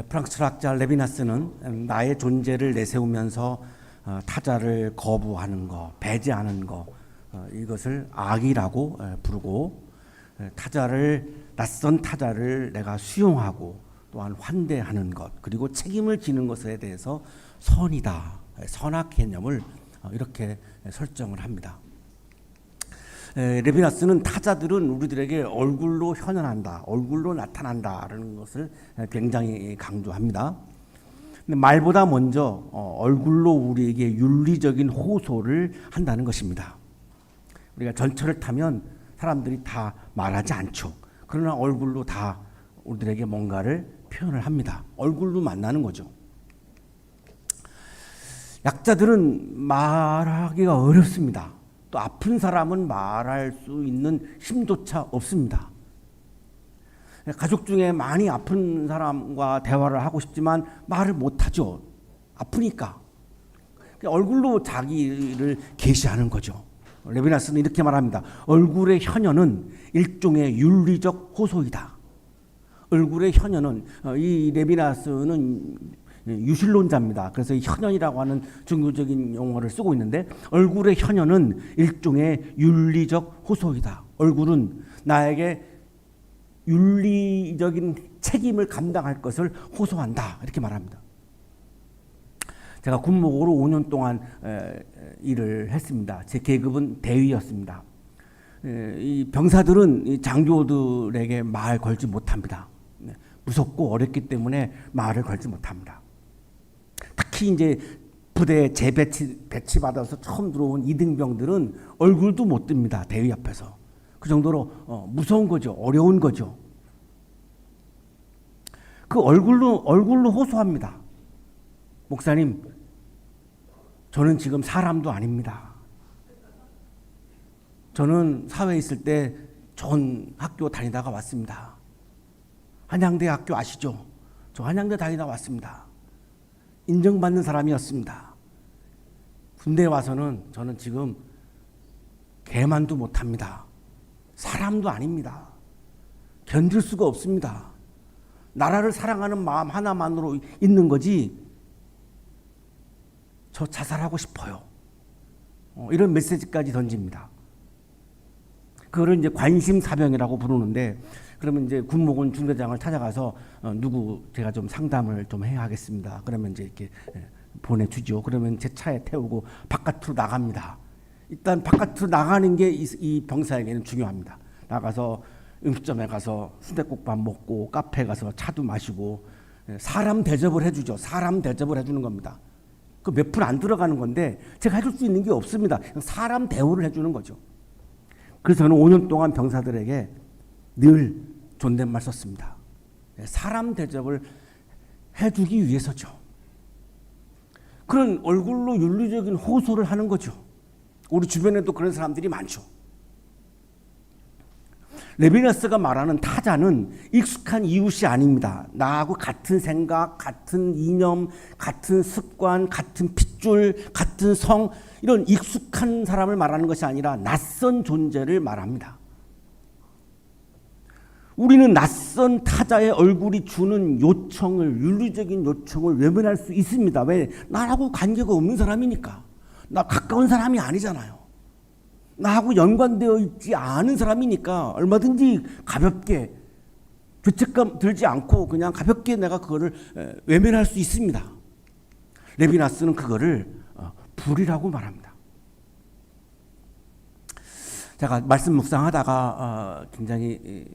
프랑스 철학자 레비나스는 나의 존재를 내세우면서 타자를 거부하는 것, 배제하는 것, 이것을 악이라고 부르고, 낯선 타자를 내가 수용하고 또한 환대하는 것, 그리고 책임을 지는 것에 대해서 선이다, 선악 개념을 이렇게 설정을 합니다. 레비나스는 타자들은 우리들에게 얼굴로 현현한다, 얼굴로 나타난다라는 것을 굉장히 강조합니다. 근데 말보다 먼저 얼굴로 우리에게 윤리적인 호소를 한다는 것입니다. 우리가 전철을 타면 사람들이 다 말하지 않죠. 그러나 얼굴로 다 우리들에게 뭔가를 표현을 합니다. 얼굴로 만나는 거죠. 약자들은 말하기가 어렵습니다. 또 아픈 사람은 말할 수 있는 힘조차 없습니다. 가족 중에 많이 아픈 사람과 대화를 하고 싶지만 말을 못하죠. 아프니까. 얼굴로 자기를 계시하는 거죠. 레비나스는 이렇게 말합니다. 얼굴의 현현은 일종의 윤리적 호소이다. 얼굴의 현현은, 이 레비나스는 유실론자입니다. 그래서 현현이라고 하는 종교적인 용어를 쓰고 있는데, 얼굴의 현현은 일종의 윤리적 호소이다. 얼굴은 나에게 윤리적인 책임을 감당할 것을 호소한다. 이렇게 말합니다. 제가 군목으로 5년 동안 일을 했습니다. 제 계급은 대위였습니다. 이 병사들은 이 장교들에게 말 걸지 못합니다. 무섭고 어렵기 때문에 말을 걸지 못합니다. 특히 이제 부대에 배치 받아서 처음 들어온 이등병들은 얼굴도 못 듭니다. 대위 앞에서. 그 정도로 무서운 거죠. 어려운 거죠. 그 얼굴로 호소합니다. 목사님, 저는 지금 사람도 아닙니다. 저는 사회에 있을 때 좋은 학교 다니다가 왔습니다. 한양대 학교 아시죠? 저 한양대 다니다 왔습니다. 인정받는 사람이었습니다. 군대에 와서는 저는 지금 개만도 못합니다. 사람도 아닙니다. 견딜 수가 없습니다. 나라를 사랑하는 마음 하나만으로 있는 거지, 저 자살하고 싶어요. 이런 메시지까지 던집니다. 그거를 이제 관심사병이라고 부르는데, 그러면 이제 군목원 중대장을 찾아가서 제가 좀 상담을 좀 해야 하겠습니다. 그러면 이제 이렇게 보내주죠. 그러면 제 차에 태우고 바깥으로 나갑니다. 일단 바깥으로 나가는 게 이 병사에게는 중요합니다. 나가서 음식점에 가서 순댓국밥 먹고 카페에 가서 차도 마시고 사람 대접을 해주죠. 사람 대접을 해주는 겁니다. 그 몇 푼 안 들어가는 건데 제가 해줄 수 있는 게 없습니다. 그냥 사람 대우를 해주는 거죠. 그래서 저는 5년 동안 병사들에게 늘 존댓말 썼습니다. 사람 대접을 해주기 위해서죠. 그런 얼굴로 윤리적인 호소를 하는 거죠. 우리 주변에도 그런 사람들이 많죠. 레비나스가 말하는 타자는 익숙한 이웃이 아닙니다. 나하고 같은 생각, 같은 이념, 같은 습관, 같은 핏줄, 같은 성, 이런 익숙한 사람을 말하는 것이 아니라 낯선 존재를 말합니다. 우리는 낯선 타자의 얼굴이 주는 요청을, 윤리적인 요청을 외면할 수 있습니다. 왜? 나하고 관계가 없는 사람이니까. 나 가까운 사람이 아니잖아요. 나하고 연관되어 있지 않은 사람이니까 얼마든지 가볍게, 죄책감 들지 않고 그냥 가볍게 내가 그거를 외면할 수 있습니다. 레비나스는 그거를 불이라고 말합니다. 제가 말씀 묵상하다가 굉장히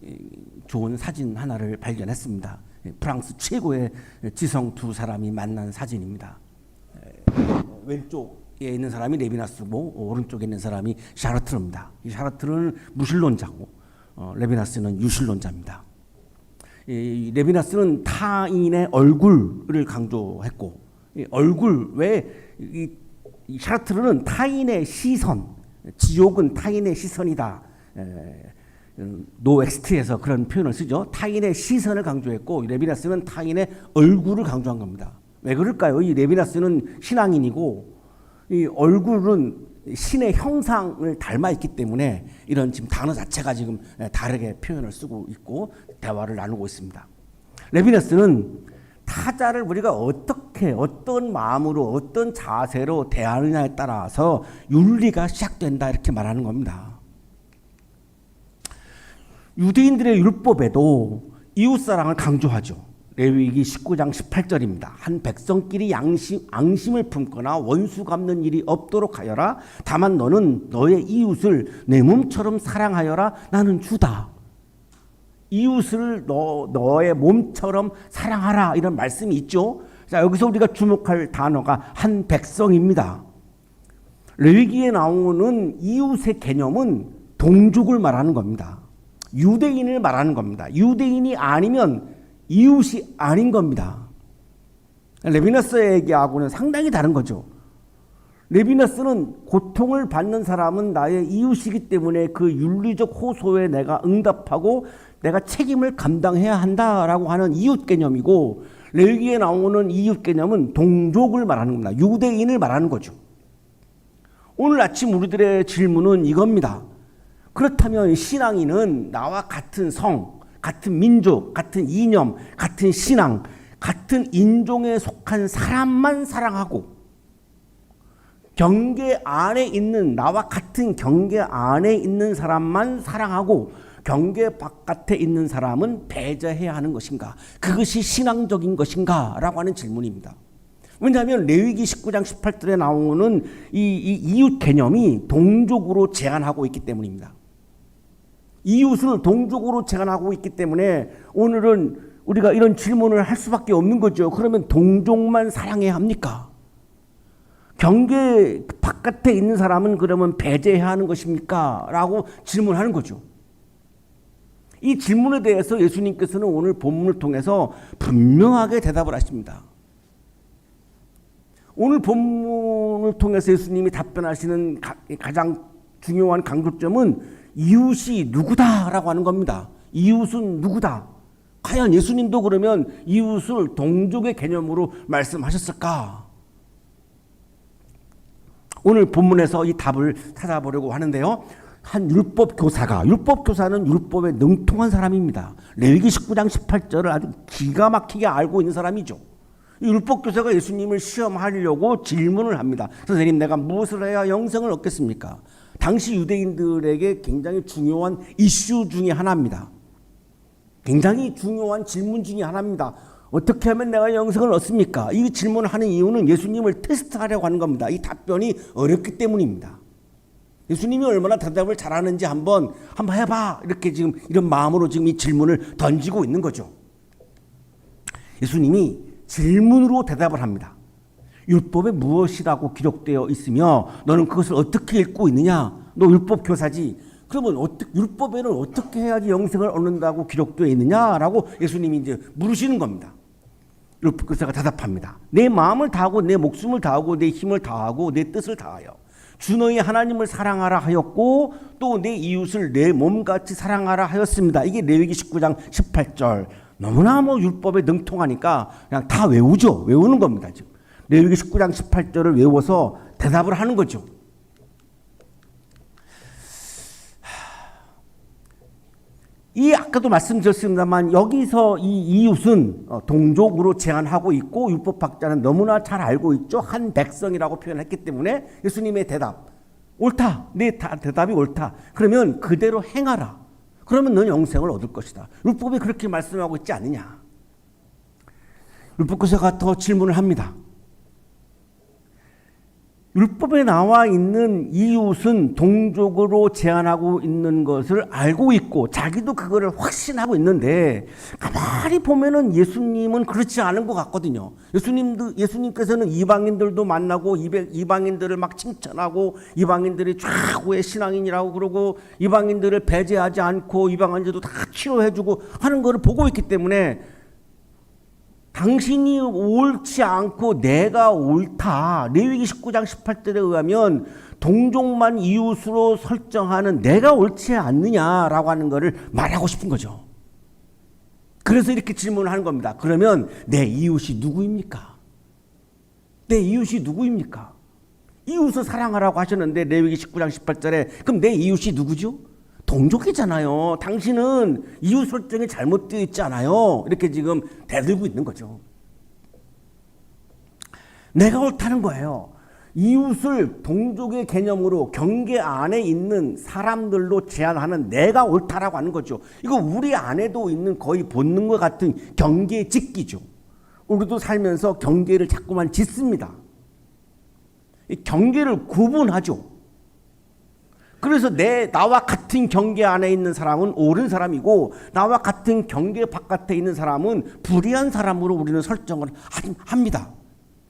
좋은 사진 하나를 발견했습니다. 프랑스 최고의 지성 두 사람이 만난 사진입니다. 왼쪽에 있는 사람이 레비나스고 오른쪽에 있는 사람이 샤르트르입니다. 이 샤르트르는 무신론자고 레비나스는 유신론자입니다. 이 레비나스는 타인의 얼굴을 강조했고, 이 얼굴 이 샤르트르는 타인의 시선, 지옥은 타인의 시선이다. 노엑스트에서 그런 표현을 쓰죠. 타인의 시선을 강조했고, 레비나스는 타인의 얼굴을 강조한 겁니다. 왜 그럴까요? 이 레비나스는 신앙인이고, 이 얼굴은 신의 형상을 닮아 있기 때문에 이런 지금 단어 자체가 지금 다르게 표현을 쓰고 있고 대화를 나누고 있습니다. 레비나스는 타자를 우리가 어떻게 어떤 마음으로 어떤 자세로 대하느냐에 따라서 윤리가 시작된다 이렇게 말하는 겁니다. 유대인들의 율법에도 이웃사랑을 강조하죠. 레위기 19장 18절입니다. 한 백성끼리 앙심을 품거나 원수 갚는 일이 없도록 하여라. 다만 너는 너의 이웃을 내 몸처럼 사랑하여라. 나는 주다. 이웃을 너의 몸처럼 사랑하라 이런 말씀이 있죠. 자, 여기서 우리가 주목할 단어가 한 백성입니다. 레위기에 나오는 이웃의 개념은 동족을 말하는 겁니다. 유대인을 말하는 겁니다. 유대인이 아니면 이웃이 아닌 겁니다. 레비너스 얘기하고는 상당히 다른 거죠. 레비너스는 고통을 받는 사람은 나의 이웃이기 때문에 그 윤리적 호소에 내가 응답하고 내가 책임을 감당해야 한다라고 하는 이웃 개념이고, 레위기에 나오는 이웃 개념은 동족을 말하는 겁니다. 유대인을 말하는 거죠. 오늘 아침 우리들의 질문은 이겁니다. 그렇다면 신앙인은 나와 같은 성, 같은 민족, 같은 이념, 같은 신앙, 같은 인종에 속한 사람만 사랑하고, 경계 안에 있는 나와 같은 경계 안에 있는 사람만 사랑하고 경계 바깥에 있는 사람은 배제해야 하는 것인가? 그것이 신앙적인 것인가? 라고 하는 질문입니다. 왜냐하면 레위기 19장 18절에 나오는 이 이웃 개념이 동족으로 제한하고 있기 때문입니다. 이웃을 동족으로 제한하고 있기 때문에 오늘은 우리가 이런 질문을 할 수밖에 없는 거죠. 그러면 동족만 사랑해야 합니까? 경계 바깥에 있는 사람은 그러면 배제해야 하는 것입니까? 라고 질문하는 거죠. 이 질문에 대해서 예수님께서는 오늘 본문을 통해서 분명하게 대답을 하십니다. 오늘 본문을 통해서 예수님이 답변하시는 가장 중요한 강조점은 이웃이 누구다라고 하는 겁니다. 이웃은 누구다? 과연 예수님도 그러면 이웃을 동족의 개념으로 말씀하셨을까? 오늘 본문에서 이 답을 찾아보려고 하는데요. 한 율법교사는 율법에 능통한 사람입니다. 레위기 19장 18절을 아주 기가 막히게 알고 있는 사람이죠. 이 율법교사가 예수님을 시험하려고 질문을 합니다. 선생님, 내가 무엇을 해야 영생을 얻겠습니까? 당시 유대인들에게 굉장히 중요한 이슈 중에 하나입니다. 굉장히 중요한 질문 중에 하나입니다. 어떻게 하면 내가 영생을 얻습니까? 이 질문을 하는 이유는 예수님을 테스트하려고 하는 겁니다. 이 답변이 어렵기 때문입니다. 예수님이 얼마나 대답을 잘하는지 한번 해봐. 이렇게 지금 이런 마음으로 지금 이 질문을 던지고 있는 거죠. 예수님이 질문으로 대답을 합니다. 율법에 무엇이라고 기록되어 있으며 너는 그것을 어떻게 읽고 있느냐? 너 율법 교사지. 그러면 율법에는 어떻게 해야지 영생을 얻는다고 기록되어 있느냐라고 예수님이 이제 물으시는 겁니다. 율법 교사가 대답합니다. 내 마음을 다하고 내 목숨을 다하고 내 힘을 다하고 내 뜻을 다하여 주 너희 하나님을 사랑하라 하였고 또 내 이웃을 내 몸같이 사랑하라 하였습니다. 이게 레위기 19장 18절. 너무나 율법에 능통하니까 그냥 다 외우는 겁니다. 지금 레위기 19장 18절을 외워서 대답을 하는 거죠. 이 아까도 말씀드렸습니다만 여기서 이 이웃은 동족으로 제한하고 있고 율법학자는 너무나 잘 알고 있죠. 한 백성이라고 표현했기 때문에 예수님의 대답 옳다. 내 대답이 옳다. 그러면 그대로 행하라. 그러면 넌 영생을 얻을 것이다. 율법이 그렇게 말씀하고 있지 않느냐. 율법교사가 더 질문을 합니다. 율법에 나와 있는 이웃은 동족으로 제한하고 있는 것을 알고 있고 자기도 그거를 확신하고 있는데 가만히 보면은 예수님은 그렇지 않은 것 같거든요. 예수님께서는 이방인들도 만나고 이방인들을 막 칭찬하고 이방인들이 최고의 신앙인이라고 그러고 이방인들을 배제하지 않고 이방인들도 다 치료해주고 하는 것을 보고 있기 때문에 당신이 옳지 않고 내가 옳다. 레위기 19장 18절에 의하면 동족만 이웃으로 설정하는 내가 옳지 않느냐라고 하는 것을 말하고 싶은 거죠. 그래서 이렇게 질문을 하는 겁니다. 그러면 내 이웃이 누구입니까? 내 이웃이 누구입니까? 이웃을 사랑하라고 하셨는데 레위기 19장 18절에 그럼 내 이웃이 누구죠? 동족이잖아요. 당신은 이웃 설정이 잘못되어 있잖아요. 이렇게 지금 대들고 있는 거죠. 내가 옳다는 거예요. 이웃을 동족의 개념으로 경계 안에 있는 사람들로 제한하는 내가 옳다라고 하는 거죠. 이거 우리 안에도 있는 거의 본능과 같은 경계 짓기죠. 우리도 살면서 경계를 자꾸만 짓습니다. 이 경계를 구분하죠. 그래서 나와 같은 경계 안에 있는 사람은 옳은 사람이고 나와 같은 경계 바깥에 있는 사람은 불의한 사람으로 우리는 설정을 합니다.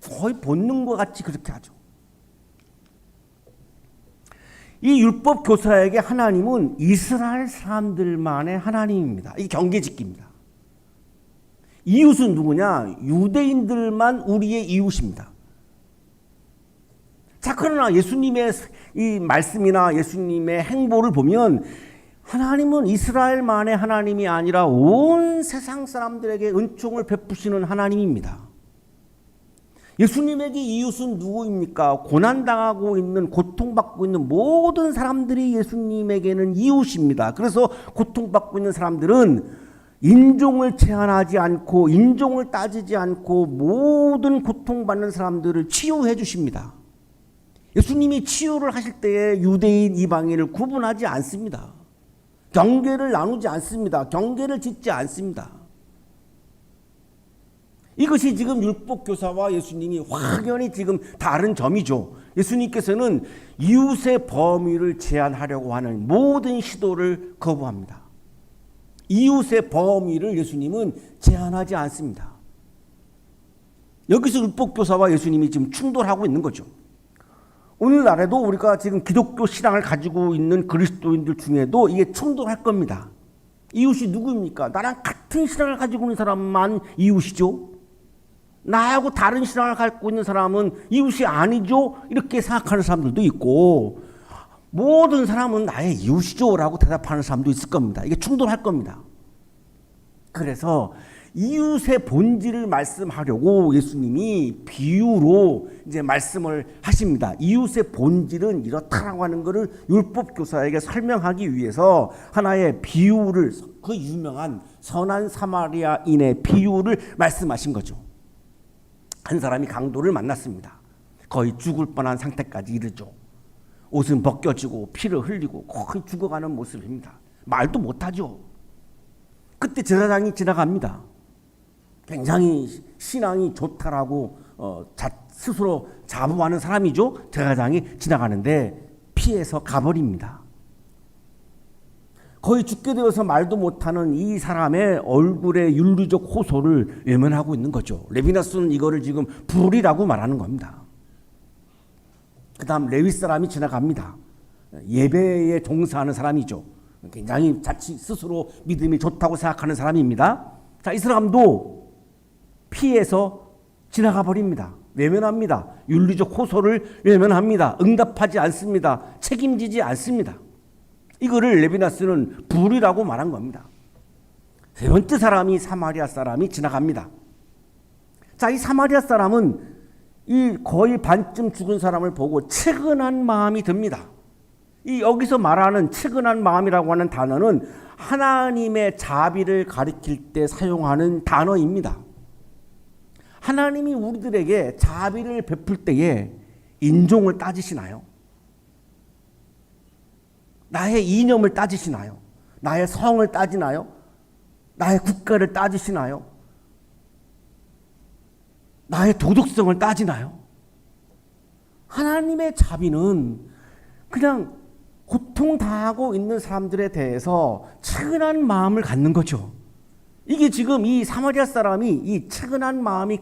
거의 본능과 같이 그렇게 하죠. 이 율법 교사에게 하나님은 이스라엘 사람들만의 하나님입니다. 이 경계짓기입니다. 이웃은 누구냐? 유대인들만 우리의 이웃입니다. 자, 그러나 예수님의 이 말씀이나 예수님의 행보를 보면 하나님은 이스라엘만의 하나님이 아니라 온 세상 사람들에게 은총을 베푸시는 하나님입니다. 예수님에게 이웃은 누구입니까? 고난당하고 있는, 고통받고 있는 모든 사람들이 예수님에게는 이웃입니다. 그래서 고통받고 있는 사람들은 인종을 제한하지 않고 인종을 따지지 않고 모든 고통받는 사람들을 치유해 주십니다. 예수님이 치유를 하실 때에 유대인, 이방인을 구분하지 않습니다. 경계를 나누지 않습니다. 경계를 짓지 않습니다. 이것이 지금 율법교사와 예수님이 확연히 지금 다른 점이죠. 예수님께서는 이웃의 범위를 제한하려고 하는 모든 시도를 거부합니다. 이웃의 범위를 예수님은 제한하지 않습니다. 여기서 율법교사와 예수님이 지금 충돌하고 있는 거죠. 오늘날에도 우리가 지금 기독교 신앙을 가지고 있는 그리스도인들 중에도 이게 충돌할 겁니다. 이웃이 누구입니까? 나랑 같은 신앙을 가지고 있는 사람만 이웃이죠. 나하고 다른 신앙을 갖고 있는 사람은 이웃이 아니죠? 이렇게 생각하는 사람들도 있고 모든 사람은 나의 이웃이죠 라고 대답하는 사람도 있을 겁니다. 이게 충돌할 겁니다. 그래서 이웃의 본질을 말씀하려고 예수님이 비유로 이제 말씀을 하십니다. 이웃의 본질은 이렇다라고 하는 것을 율법교사에게 설명하기 위해서 하나의 비유를, 그 유명한 선한 사마리아인의 비유를 말씀하신 거죠. 한 사람이 강도를 만났습니다. 거의 죽을 뻔한 상태까지 이르죠. 옷은 벗겨지고 피를 흘리고 거의 죽어가는 모습입니다. 말도 못하죠. 그때 제사장이 지나갑니다. 굉장히 신앙이 좋다라고 스스로 자부하는 사람이죠. 제사장이 지나가는데 피해서 가버립니다. 거의 죽게 되어서 말도 못하는 이 사람의 얼굴에 윤리적 호소를 외면하고 있는 거죠. 레비나스는 이거를 지금 불이라고 말하는 겁니다. 그 다음 레위 사람이 지나갑니다. 예배에 종사하는 사람이죠. 굉장히 자칫 스스로 믿음이 좋다고 생각하는 사람입니다. 자, 이 사람도 피해서 지나가 버립니다. 외면합니다. 윤리적 호소를 외면합니다. 응답하지 않습니다. 책임지지 않습니다. 이거를 레비나스는 불이라고 말한 겁니다. 세 번째 사람이 사마리아 사람이 지나갑니다. 자, 이 사마리아 사람은 이 거의 반쯤 죽은 사람을 보고 측은한 마음이 듭니다. 이 여기서 말하는 측은한 마음이라고 하는 단어는 하나님의 자비를 가리킬 때 사용하는 단어입니다. 하나님이 우리들에게 자비를 베풀 때에 인종을 따지시나요? 나의 이념을 따지시나요? 나의 성을 따지나요? 나의 국가를 따지시나요? 나의 도덕성을 따지나요? 하나님의 자비는 그냥 고통당하고 있는 사람들에 대해서 측은한 마음을 갖는 거죠. 이게 지금 이 사마리아 사람이 이 측은한 마음이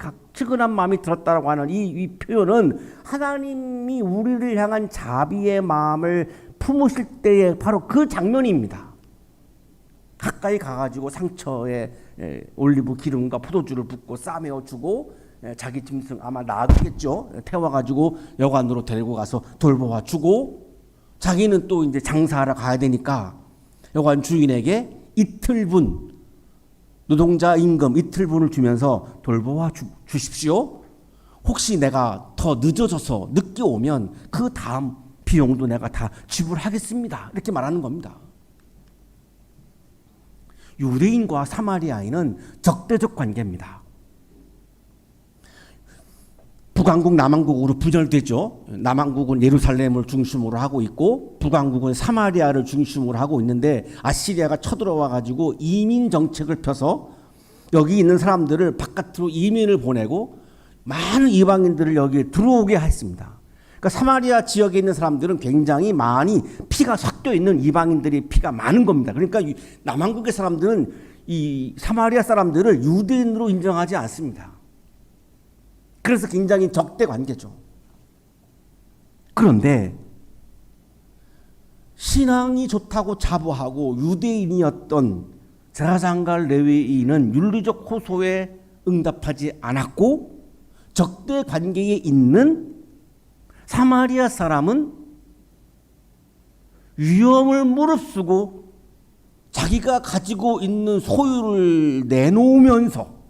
들었다라고 하는 이 표현은 하나님이 우리를 향한 자비의 마음을 품으실 때의 바로 그 장면입니다. 가까이 가가지고 상처에 올리브 기름과 포도주를 붓고 싸매어 주고 자기 짐승 아마 나았겠죠. 태워가지고 여관으로 데리고 가서 돌보아 주고 자기는 또 이제 장사하러 가야 되니까 여관 주인에게 이틀분 노동자 임금 이틀분을 주면서 돌보아 주십시오. 혹시 내가 더 늦어져서 늦게 오면 그 다음 비용도 내가 다 지불하겠습니다. 이렇게 말하는 겁니다. 유대인과 사마리아인은 적대적 관계입니다. 북왕국 남왕국으로 분열되죠. 남왕국은 예루살렘을 중심으로 하고 있고 북왕국은 사마리아를 중심으로 하고 있는데 아시리아가 쳐들어와 가지고 이민 정책을 펴서 여기 있는 사람들을 바깥으로 이민을 보내고 많은 이방인들을 여기에 들어오게 했습니다. 그러니까 사마리아 지역에 있는 사람들은 굉장히 많이 피가 섞여 있는 이방인들이 피가 많은 겁니다. 그러니까 남왕국의 사람들은 이 사마리아 사람들을 유대인으로 인정하지 않습니다. 그래서 굉장히 적대 관계죠. 그런데 신앙이 좋다고 자부하고 유대인이었던 제사장과 레위인은 윤리적 호소에 응답하지 않았고 적대 관계에 있는 사마리아 사람은 위험을 무릅쓰고 자기가 가지고 있는 소유를 내놓으면서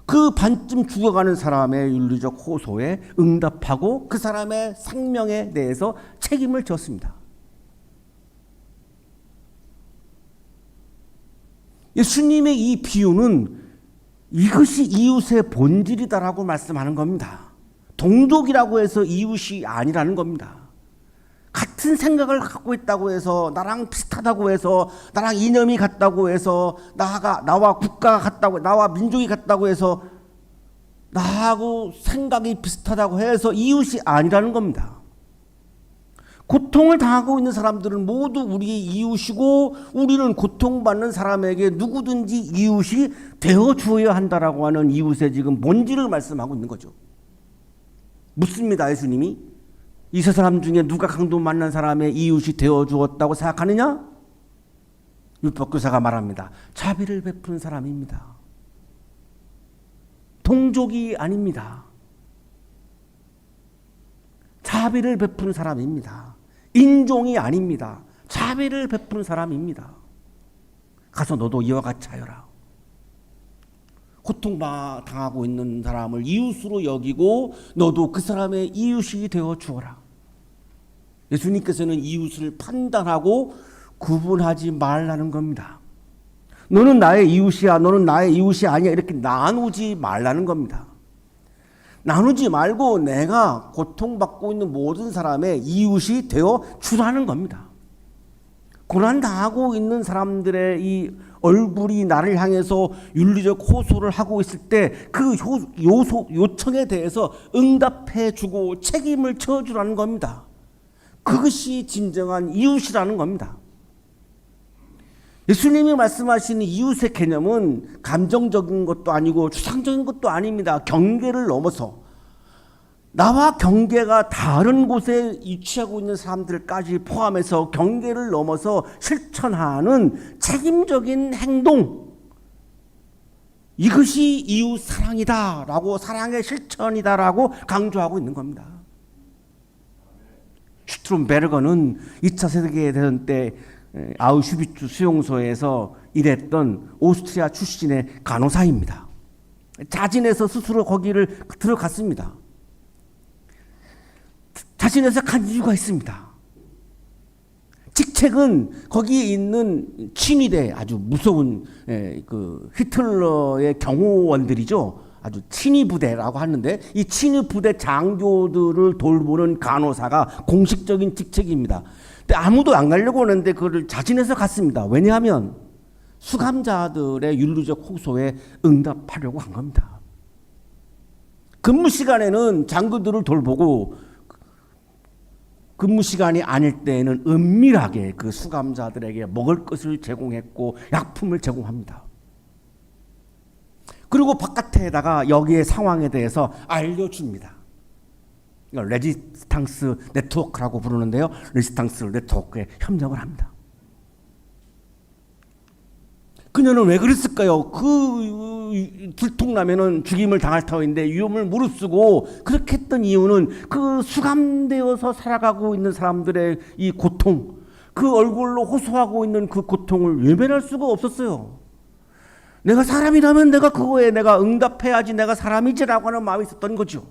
그 반쯤 죽어가는 사람의 윤리적 호소에 응답하고 그 사람의 생명에 대해서 책임을 졌습니다. 예수님의 이 비유는 이것이 이웃의 본질이다라고 말씀하는 겁니다. 동족이라고 해서 이웃이 아니라는 겁니다. 같은 생각을 갖고 있다고 해서 나랑 비슷하다고 해서 나랑 이념이 같다고 해서 나와 국가가 같다고 나와 민족이 같다고 해서 나하고 생각이 비슷하다고 해서 이웃이 아니라는 겁니다. 고통을 당하고 있는 사람들은 모두 우리의 이웃이고 우리는 고통받는 사람에게 누구든지 이웃이 되어 주어야 한다라고 하는 이웃의 지금 본질을 말씀하고 있는 거죠. 묻습니다. 예수님이 이 세 사람 중에 누가 강도 만난 사람의 이웃이 되어 주었다고 생각하느냐? 율법교사가 말합니다. 자비를 베푸는 사람입니다. 동족이 아닙니다. 자비를 베푸는 사람입니다. 인종이 아닙니다. 자비를 베푸는 사람입니다. 가서 너도 이와 같이 하여라. 고통당하고 있는 사람을 이웃으로 여기고 너도 그 사람의 이웃이 되어 주어라. 예수님께서는 이웃을 판단하고 구분하지 말라는 겁니다. 너는 나의 이웃이야, 너는 나의 이웃이 아니야 이렇게 나누지 말라는 겁니다. 나누지 말고 내가 고통받고 있는 모든 사람의 이웃이 되어 주라는 겁니다. 고난당하고 있는 사람들의 이 얼굴이 나를 향해서 윤리적 호소를 하고 있을 때 그 요청에 대해서 응답해 주고 책임을 져주라는 겁니다. 그것이 진정한 이웃이라는 겁니다. 예수님이 말씀하시는 이웃의 개념은 감정적인 것도 아니고 추상적인 것도 아닙니다. 경계를 넘어서 나와 경계가 다른 곳에 위치하고 있는 사람들까지 포함해서 경계를 넘어서 실천하는 책임적인 행동, 이것이 이웃 사랑이다라고, 사랑의 실천이다라고 강조하고 있는 겁니다. 슈트룸베르거는 2차 세계대전 때 아우슈비츠 수용소에서 일했던 오스트리아 출신의 간호사입니다. 자진해서 스스로 거기를 들어갔습니다. 자신에서 간 이유가 있습니다. 직책은 거기에 있는 친위대, 아주 무서운 그 히틀러의 경호원들이죠. 아주 친위 부대라고 하는데 이 친위 부대 장교들을 돌보는 간호사가 공식적인 직책입니다. 근데 아무도 안 가려고 하는데 그걸 자진해서 갔습니다. 왜냐하면 수감자들의 윤리적 호소에 응답하려고 한 겁니다. 근무 시간에는 장교들을 돌보고 근무 시간이 아닐 때에는 은밀하게 그 수감자들에게 먹을 것을 제공했고 약품을 제공합니다. 그리고 바깥에다가 여기의 상황에 대해서 알려줍니다. 레지스탕스 네트워크라고 부르는데요. 레지스탕스 네트워크에 협력을 합니다. 그녀는 왜 그랬을까요? 들통나면은 죽임을 당할 터인데 위험을 무릅쓰고 그렇게 했던 이유는 그 수감되어서 살아가고 있는 사람들의 이 고통, 그 얼굴로 호소하고 있는 그 고통을 외면할 수가 없었어요. 내가 사람이라면 내가 그거에 내가 응답해야지, 내가 사람이지라고 하는 마음이 있었던 거죠.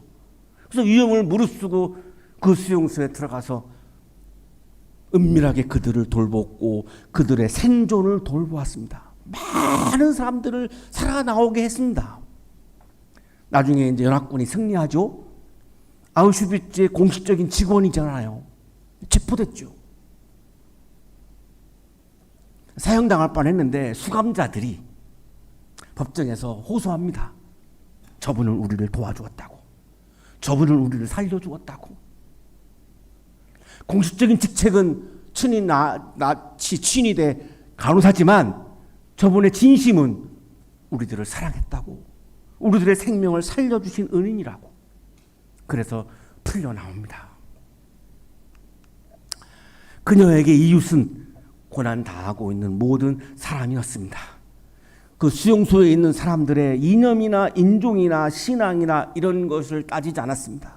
그래서 위험을 무릅쓰고 그 수용소에 들어가서 은밀하게 그들을 돌봤고 그들의 생존을 돌보았습니다. 많은 사람들을 살아나오게 했습니다. 나중에 이제 연합군이 승리하죠. 아우슈비츠의 공식적인 직원이잖아요. 체포됐죠. 사형당할 뻔했는데 수감자들이 법정에서 호소합니다. 저분은 우리를 도와주었다고. 저분은 우리를 살려주었다고. 공식적인 직책은 나치 친위대 간호사지만 저분의 진심은 우리들을 사랑했다고. 우리들의 생명을 살려주신 은인이라고. 그래서 풀려나옵니다. 그녀에게 이웃은 고난당하고 있는 모든 사람이었습니다. 그 수용소에 있는 사람들의 이념이나 인종이나 신앙이나 이런 것을 따지지 않았습니다.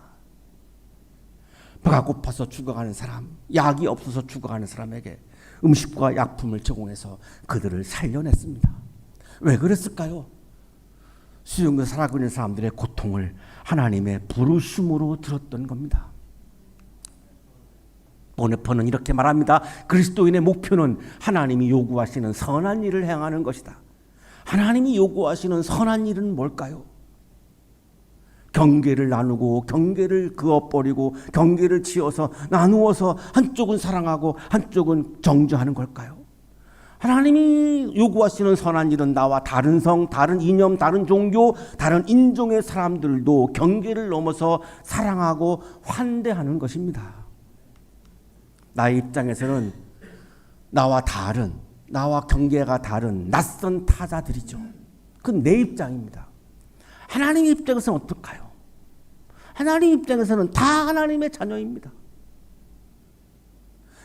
배가 고파서 죽어가는 사람, 약이 없어서 죽어가는 사람에게 음식과 약품을 제공해서 그들을 살려냈습니다. 왜 그랬을까요? 수용소에 살아가고 있는 사람들의 고통을 하나님의 부르심으로 들었던 겁니다. 보네퍼는 이렇게 말합니다. 그리스도인의 목표는 하나님이 요구하시는 선한 일을 행하는 것이다. 하나님이 요구하시는 선한 일은 뭘까요? 경계를 나누고 경계를 그어버리고 경계를 지어서 나누어서 한쪽은 사랑하고 한쪽은 정죄하는 걸까요? 하나님이 요구하시는 선한 일은 나와 다른 성, 다른 이념, 다른 종교, 다른 인종의 사람들도 경계를 넘어서 사랑하고 환대하는 것입니다. 나의 입장에서는 나와 다른, 나와 경계가 다른 낯선 타자들이죠. 그건 내 입장입니다. 하나님 입장에서는 어떨까요? 하나님 입장에서는 다 하나님의 자녀입니다.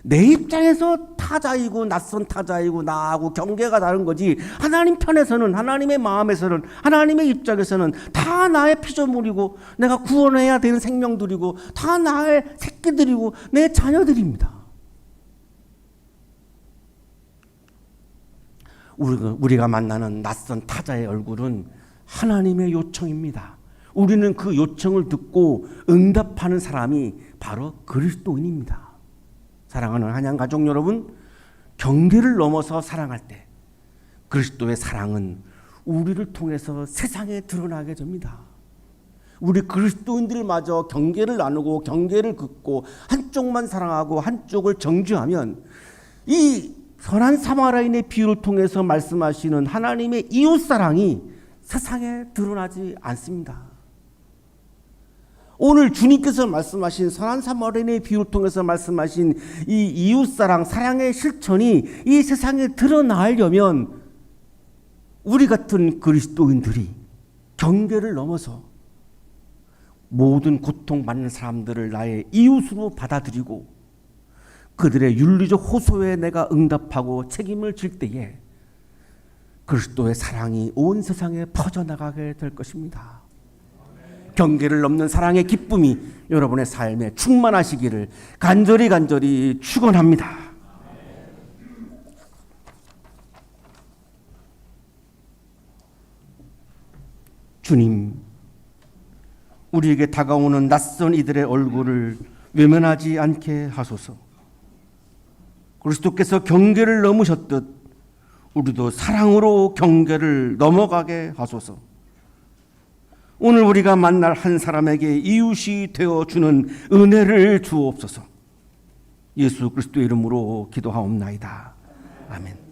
내 입장에서 타자이고 낯선 타자이고 나하고 경계가 다른 거지, 하나님 편에서는, 하나님의 마음에서는, 하나님의 입장에서는 다 나의 피조물이고 내가 구원해야 되는 생명들이고 다 나의 새끼들이고 내 자녀들입니다. 우리가 만나는 낯선 타자의 얼굴은 하나님의 요청입니다. 우리는 그 요청을 듣고 응답하는 사람이 바로 그리스도인입니다. 사랑하는 한양가족 여러분, 경계를 넘어서 사랑할 때 그리스도의 사랑은 우리를 통해서 세상에 드러나게 됩니다. 우리 그리스도인들마저 경계를 나누고 경계를 긋고 한쪽만 사랑하고 한쪽을 정죄하면 이 선한 사마리아인의 비유를 통해서 말씀하시는 하나님의 이웃사랑이 세상에 드러나지 않습니다. 오늘 주님께서 말씀하신 선한 사마리아인의 비유를 통해서 말씀하신 이 이웃사랑, 사랑의 실천이 이 세상에 드러나려면 우리 같은 그리스도인들이 경계를 넘어서 모든 고통받는 사람들을 나의 이웃으로 받아들이고 그들의 윤리적 호소에 내가 응답하고 책임을 질 때에 그리스도의 사랑이 온 세상에 퍼져나가게 될 것입니다. 경계를 넘는 사랑의 기쁨이 여러분의 삶에 충만하시기를 간절히 축원합니다. 주님, 우리에게 다가오는 낯선 이들의 얼굴을 외면하지 않게 하소서. 그리스도께서 경계를 넘으셨듯 우리도 사랑으로 경계를 넘어가게 하소서. 오늘 우리가 만날 한 사람에게 이웃이 되어주는 은혜를 주옵소서. 예수 그리스도의 이름으로 기도하옵나이다. 아멘.